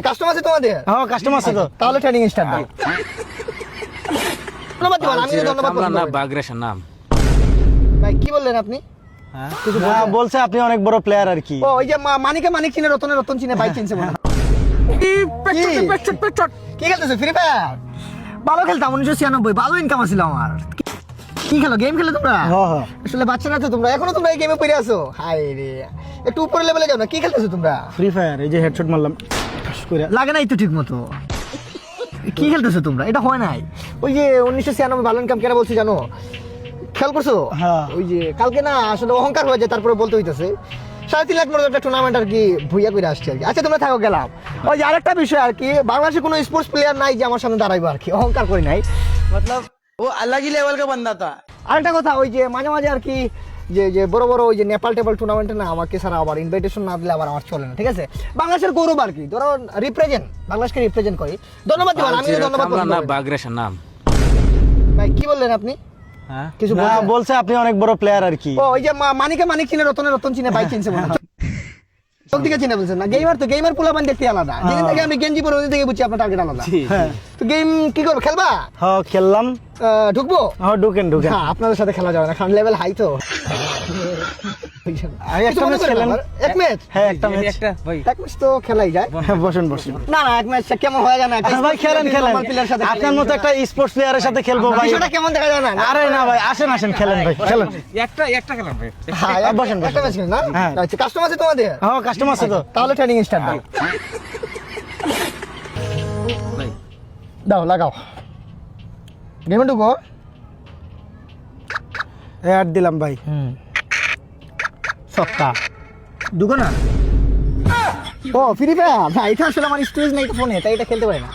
Customer আছে তোমাদের? হ্যাঁ কাস্টমার আছে তো। তাহলে ট্রেনিং স্টার্ট দাও। ধন্যবাদ দিবেন, আমি ধন্যবাদ বলবো না না। বাগরেশন নাম। ভাই কি বললেন আপনি? হ্যাঁ কিছু বলবেন? হ্যাঁ, বলছে আপনি অনেক বড় প্লেয়ার আর কি। ও ওই যে মানিকে মানিক চিনে, রতনে রতন চিনে, ভাই চিনছে মনে হয়। কি খেলতেছো? Free fire? ভালো খেলতাম 1996, ভালো ইনকাম আছিল আমার। কি খেলো? গেম খেলে তোমরা? হ্যাঁ হ্যাঁ আসলে বাচ্চা না তো তোমরা, এখনো তোমরা এই গেমে পড়ে আছো? হায় রে, একটু উপরে লেভেলে যাও না। কি খেলতেছো তোমরা? ফ্রি ফায়ার, এই যে হেডশট মারলাম ঠাস করে। লাগে নাই তো ঠিক মতো। কি খেলতেছো তোমরা? এটা হয় নাই। ওই যে 1996 ভালো ইনকাম কেন বলছি জানো? খেয়াল করছো? হ্যাঁ। ওই যে কালকে না আসলে অহংকার হয়ে যায়, তারপরে বলতে হইতেছে 3.5 লাখ মতো একটা টুর্নামেন্ট আর কি ভুইয়া করে আসছে আর কি। আচ্ছা তোমরা থাকো, গেলাম। ওই যে আরেকটা বিষয় আর কি, বাংলাদেশে কোনো স্পোর্টস প্লেয়ার নাই যে আমার সামনে দাঁড়াইবো আর কি, অহংকার করি নাই। মতলব ও अलग ही लेवल का बंदा था। আরেকটা কথা, ওই যে মাঝে মাঝে আর কি যে যে বড় বড় ওই যে নেপাল টেবল টুর্নামেন্টে না আমাকে ছাড়া আবার ইনভাইটেশন না দিলে আবার আমার চলে না, ঠিক আছে? বাংলাদেশের গৌরব আর কি, ধরো রিপ্রেজেন্ট, বাংলাদেশকে রিপ্রেজেন্ট করি। ধন্যবাদ দিবেন, আমি ধন্যবাদ না বলবো। বাগরেশন নাম। ভাই কি বললেন আপনি? হ্যাঁ কিছু না, বলছেন? বলছে আপনি অনেক বড় প্লেয়ার আর কি। ও ওই যে মানিকে মানিক চিনে, রতনে রতন চিনে, ভাই চিনছে মনে হয়। কোন দিকে চিনে বলছেন না? গেমার তো, গেমার পোলাপান দেখতে আলাদা। যেদিন থেকে আমি গেঞ্জি পরে ওই থেকে বুঝছি আপনার টার্গেট আলাদা। হ্যাঁ তো গেম কি করবো, খেলবা? হ্যাঁ খেললাম। ঢুকবো? হ্যাঁ ঢুকেন ঢুকেন। হ্যাঁ আপনাদের সাথে খেলা যাবে না, কারণ লেভেল হাই তো। আগে একটা ম্যাচ খেলেন। এক ম্যাচ? হ্যাঁ একটা ম্যাচ। এক ম্যাচ তো খেলাই যায়। বসুন বসুন। না না, এক ম্যাচ কেমন হয়ে যায় না? একটা ভাই খেলেন খেলেন, normal player সাথে আপনার মতো একটা স্পোর্টস প্লেয়ারের সাথে খেলবো ভাই। বিষয়টা কেমন দেখা যায় না? আরে না ভাই, আসেন আসেন খেলেন ভাই, খেলেন। একটা খেলাম ভাই। হ্যাঁ বসেন, বসেন। একটা ম্যাচ খেলেন না? হ্যাঁ। আচ্ছা কাস্টমার আছে তোমাদের? হ্যাঁ কাস্টমার আছে তো। তাহলে ট্রেনিং স্টার্ট দাও। ভাই দাও, লাগাও। গেমে ঢুকো। অ্যাড দিলাম ভাই। সপ্তা ঢুকো না। ও ফ্রি ফায়ার? না, এটা আসলে আমার স্টোরেজ নাই তো ফোনে, তাই এটা খেলতে পারি না।